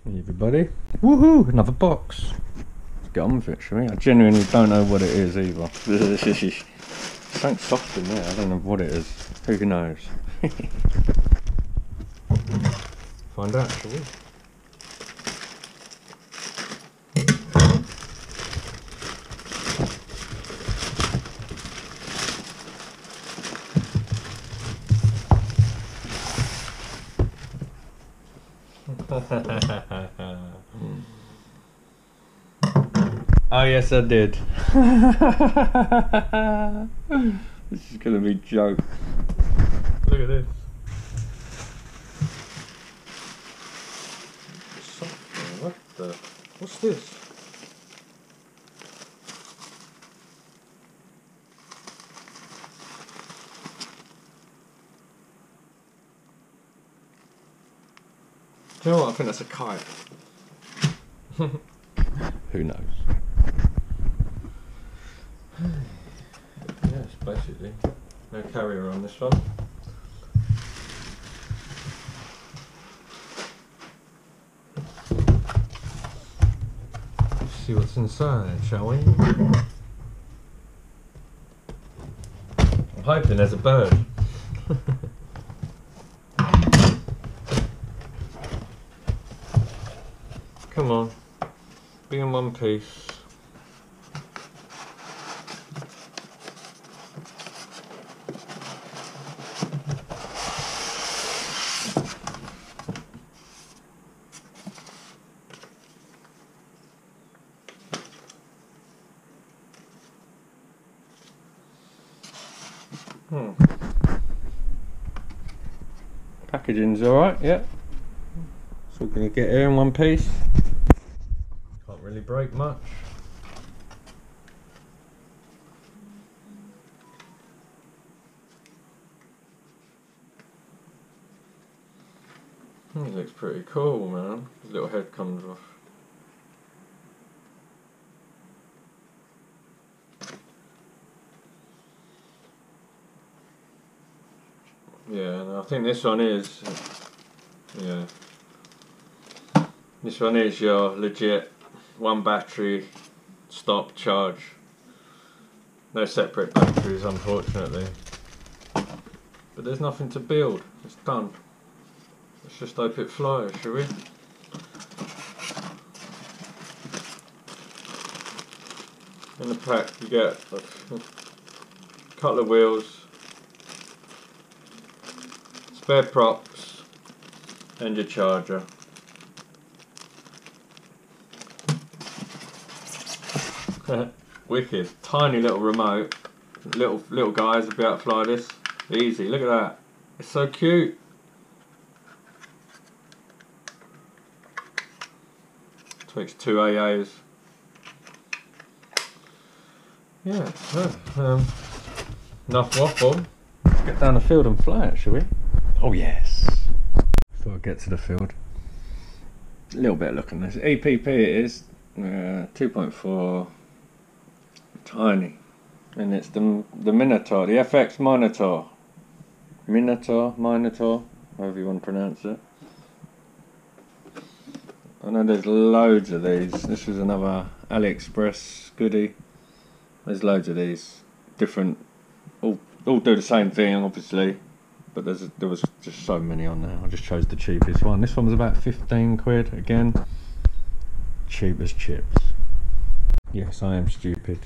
Hey everybody. Woohoo! Another box. Let's get on with it, shall we? I genuinely don't know what it is either. Something soft in there, I don't know what it is. Who knows? Find out, shall we? Oh yes, I did. This is gonna be a joke. Look at this. What the? What's this? Do you know what? I think that's a kite. Who knows? Yes, basically. No carrier on this one. Let's see what's inside, shall we? I'm hoping there's a bird. Come on, be in one piece. Packaging's alright, yeah. So we're going to get here in one piece. Can't really break much. It looks pretty cool, man. His little head comes off. Yeah, and I think this one is, yeah. This one is your legit one battery, stop, charge. No separate batteries, unfortunately. But there's nothing to build, it's done. Let's just hope it flies, shall we? In the pack you get a couple of wheels, spare props and your charger. Wicked. Tiny little remote. Little guys will be able to fly this. Easy, look at that. It's so cute. Takes 2 AAs. Yeah, so, enough waffle. Let's get down the field and fly it, shall we? Oh yes. Before I get to the field. A little bit of look on this. EPP it is. 2.4. Tiny. And it's the Minator, the FX Minator. Minator, however you want to pronounce it. I know there's loads of these. This is another AliExpress goodie. There's loads of these. Different, all do the same thing obviously. But there was just so many on there. I just chose the cheapest one. This one was about 15 quid again. Cheap as chips. Yes, I am stupid.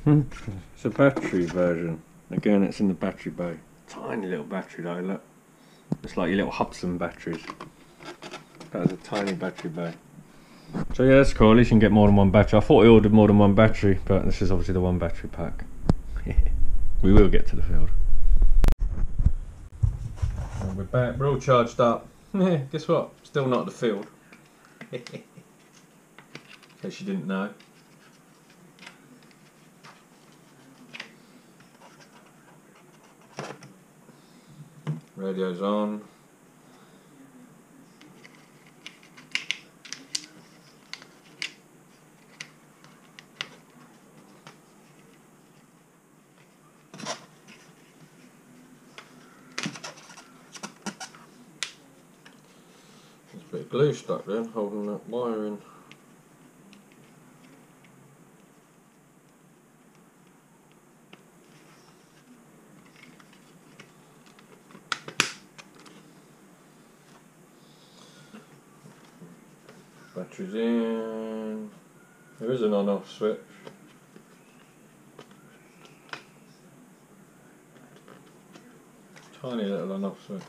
It's a battery version. Again, it's in the battery bay. Tiny little battery though, look. It's like your little Hudson batteries. That was a tiny battery bay. So yeah, that's cool. At least you can get more than one battery. I thought I ordered more than one battery, but this is obviously the one battery pack. We will get to the field. And we're back. We're all charged up. Guess what? Still not at the field. In case you didn't know. Radio's on. glue stuck then, holding that wire in. Batteries in. There is an on-off switch. Tiny little on-off switch.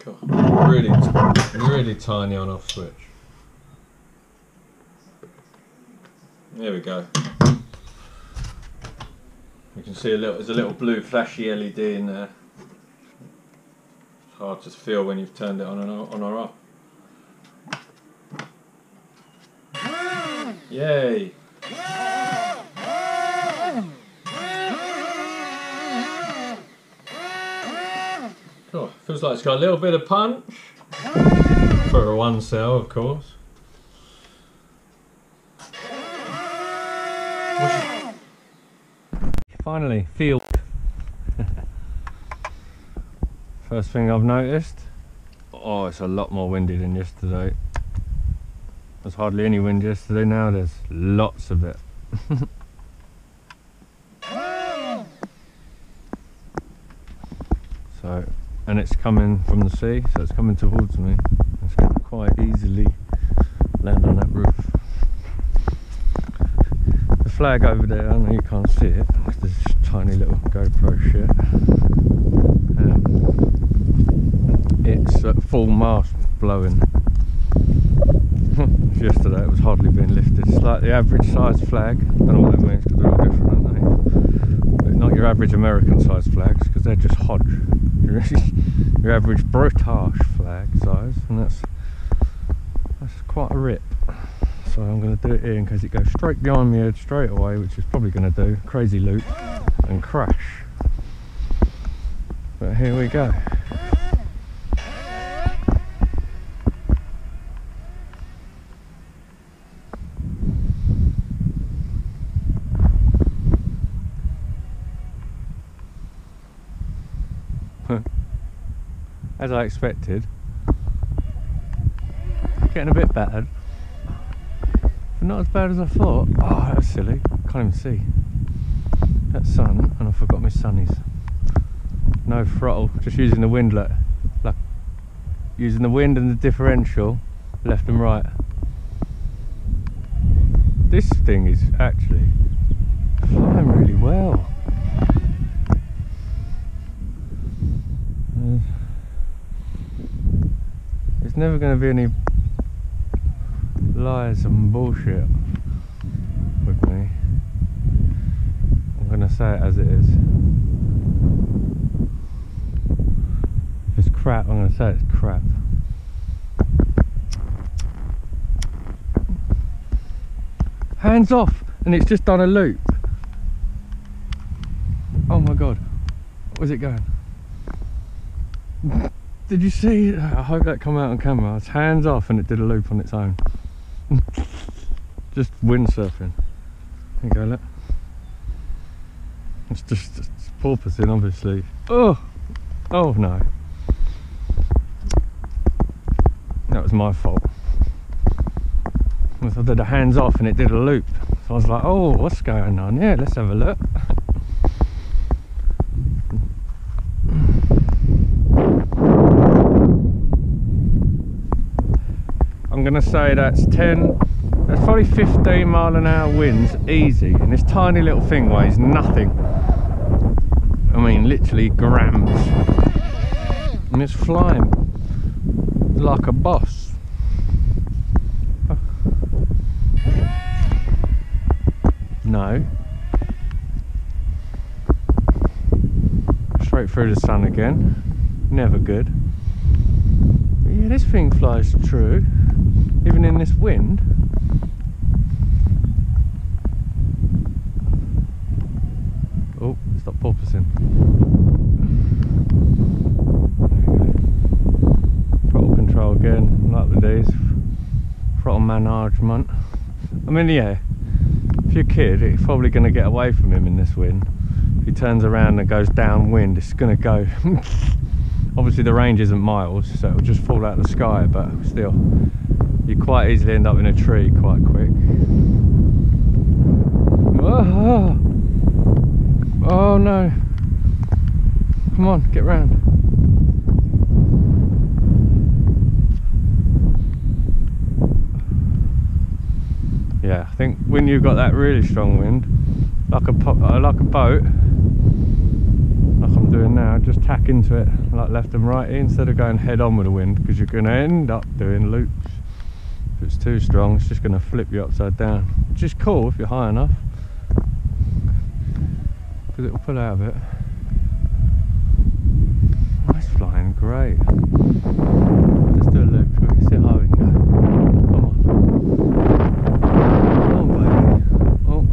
God, really tiny on-off switch. There we go. You can see there's a little blue flashy LED in there. It's hard to feel when you've turned it on or off. Yay! Oh, feels like it's got a little bit of punch for a 1 cell, of course. Finally, field. First thing I've noticed. Oh, it's a lot more windy than yesterday. There's hardly any wind yesterday. Now there's lots of it. So. And it's coming from the sea, so it's coming towards me. It's going to quite easily land on that roof. The flag over there, I know you can't see it, it's this tiny little GoPro shit. It's at full mast blowing. Yesterday it was hardly being lifted. It's like the average size flag. I don't know what that means because they're all different, aren't they? But not your average American size flags because they're just hodge. Your average British flag size, and that's quite a rip. So I'm going to do it here in case it goes straight behind me straight away, which is probably going to do crazy loop and crash. But here we go. As I expected, getting a bit battered, but not as bad as I thought. Oh, that was silly, can't even see. That sun, and I forgot my sunnies. No throttle, just using the wind, like using the wind and the differential, left and right. This thing is actually flying really well. There's never going to be any lies and bullshit with me. I'm going to say it as it is. If it's crap, I'm going to say it's crap. Hands off! And it's just done a loop. Oh my god. Where's it going? Did you see? I hope that come out on camera. It's hands off and it did a loop on its own. Just windsurfing. There you go, look. It's just porpoising, obviously. Oh! Oh no. That was my fault. I did a hands off and it did a loop. So I was like, oh, what's going on? Yeah, let's have a look. I'm going to say that's probably 15 mile an hour winds, easy, and this tiny little thing weighs nothing. I mean, literally grams. And it's flying like a boss. No. Straight through the sun again. Never good. But Yeah, this thing flies true, even in this wind. Oh, stop porpoising. Throttle control again, like with these. Throttle management. I mean, yeah, if you're a kid, it's probably going to get away from him in this wind. If he turns around and goes downwind, it's going to go. Obviously the range isn't miles, so it'll just fall out of the sky, but still, you quite easily end up in a tree quite quick. Oh, oh no. Come on, get round. Yeah, I think when you've got that really strong wind, like a boat, like I'm doing now, just tack into it like left and right instead of going head on with the wind, because you're going to end up doing loops. If it's too strong, it's just going to flip you upside down, which is cool if you're high enough, because it'll pull out of it. Oh, it's flying great. Let's do a loop, let's see how high we can go. Come on. Come on, baby. Oh.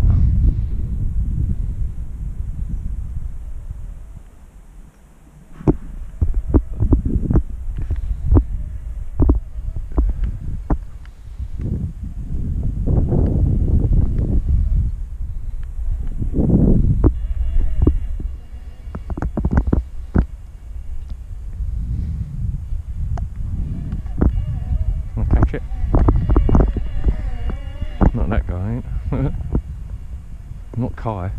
Catch it. Not that guy, ain't. Not Kai.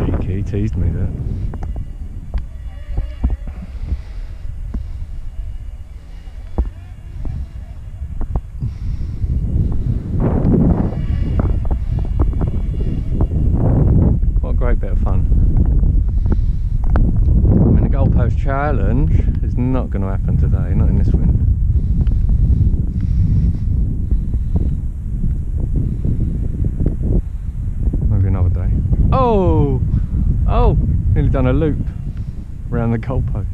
Cheeky, he teased me there. What a great bit of fun. Goalpost challenge is not going to happen today, not in this wind. Maybe another day. Oh! Oh! Nearly done a loop around the goalpost.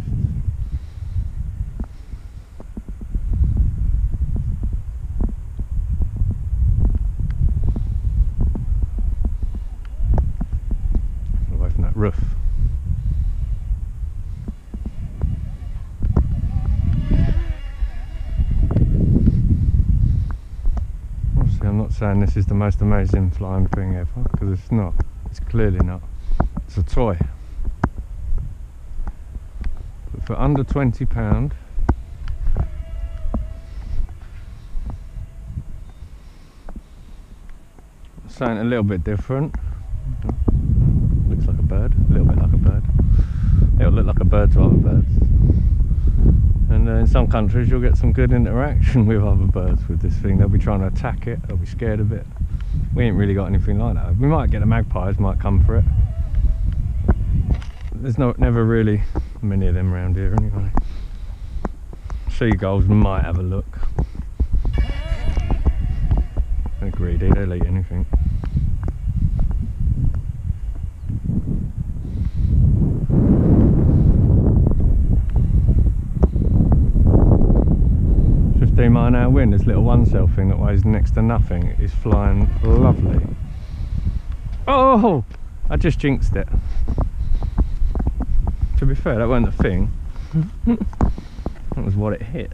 Away from that roof. I'm not saying this is the most amazing flying thing ever, because it's not. It's clearly not. It's a toy. But for under £20, something a little bit different. Looks like a bird, a little bit like a bird. It'll look like a bird to other birds. And in some countries you'll get some good interaction with other birds with this thing. They'll be trying to attack it, they'll be scared of it. We ain't really got anything like that. We might get the magpies, might come for it. There's never really many of them around here anyway. Seagulls might have a look. They're greedy, they'll eat anything. Mile-an-hour wind, this little one cell thing that weighs next to nothing is flying lovely. Oh! I just jinxed it. To be fair, that wasn't the thing. That was what it hit.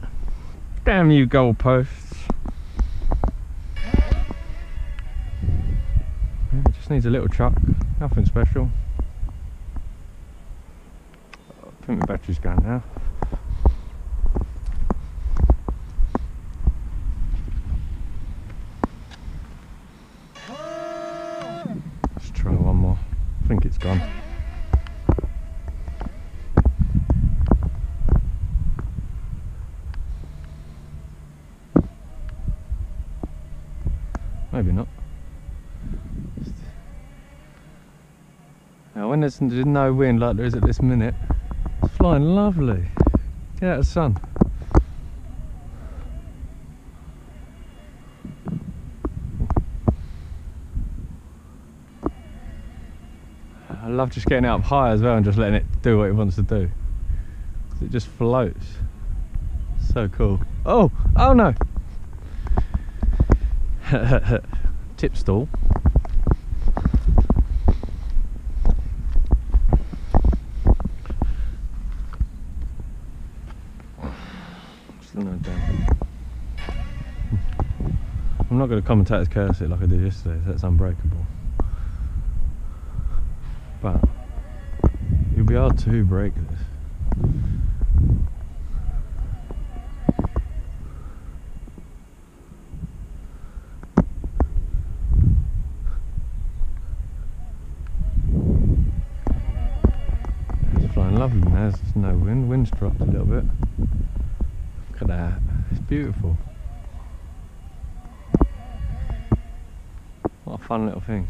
Damn you goalposts. It just needs a little chuck, nothing special. I think the battery's going now. Try one more. I think it's gone. Maybe not. Now when there's no wind like there is at this minute, it's flying lovely. Get out of the sun. I love just getting it up high as well and just letting it do what it wants to do. It just floats. So cool. Oh! Oh no! Tip stall. Still no damn. I'm not going to commentator's curse it like I did yesterday, so that's unbreakable. But you'll be hard to break this. It's flying lovely now, there's no wind, wind's dropped a little bit. Look at that, it's beautiful. What a fun little thing.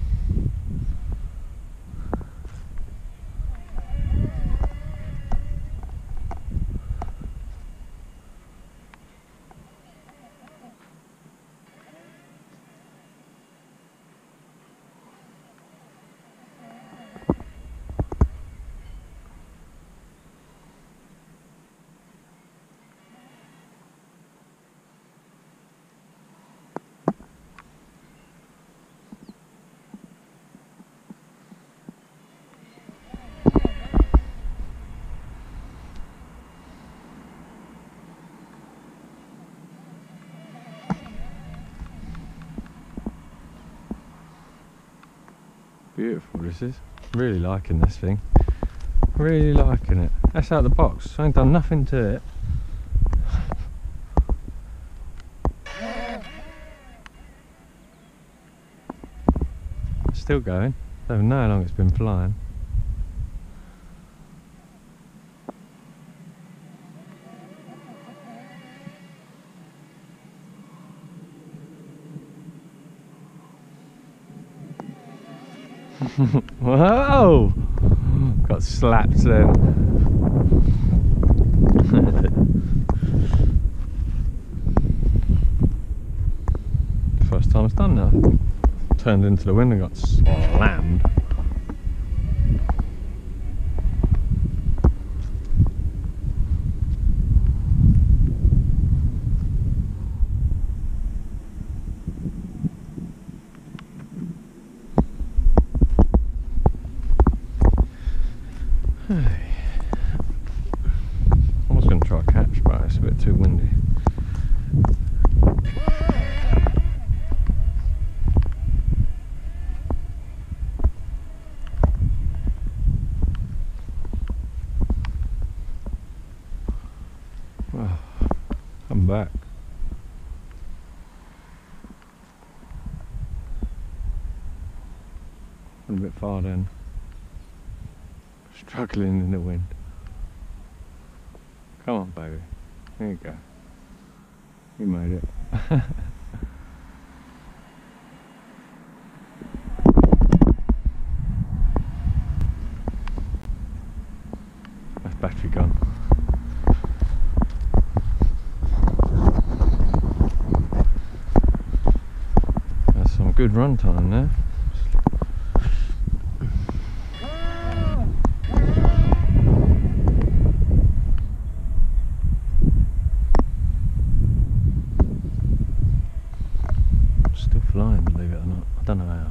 Beautiful this is. Really liking this thing. Really liking it. That's out of the box. I ain't done nothing to it. It's still going. Don't even know how long it's been flying. Whoa! Got slapped then. First time it's done now. Turned into the wind and got slammed. I was going to try a catch, but it's a bit too windy. Oh, I'm back. Went a bit far then. Struggling in the wind. Come on, baby. There you go. You made it. That's battery gone. That's some good run time there. Flying, believe it or not. I don't know how.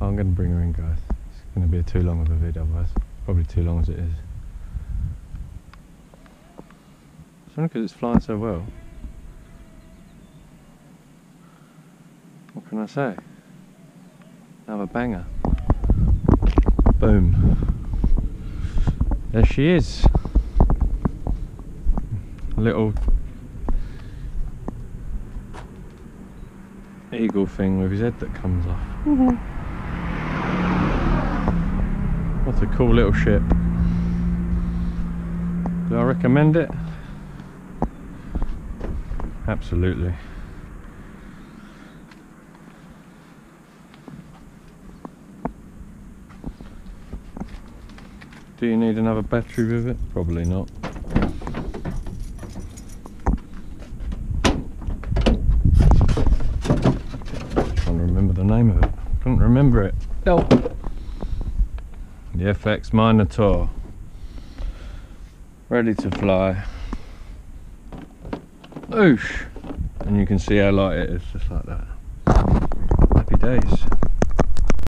I'm going to bring her in, guys. It's going to be too long of a vid otherwise. Probably too long as it is. It's only because it's flying so well. What can I say? Another banger. Boom. There she is. A little eagle thing with his head that comes off. What a cool little ship. Do I recommend it? Absolutely. Do you need another battery with it? Probably not. Trying to remember the name of it. Couldn't remember it. No. The FX Minator. Ready to fly. Oosh! And you can see how light it is, just like that. Happy days.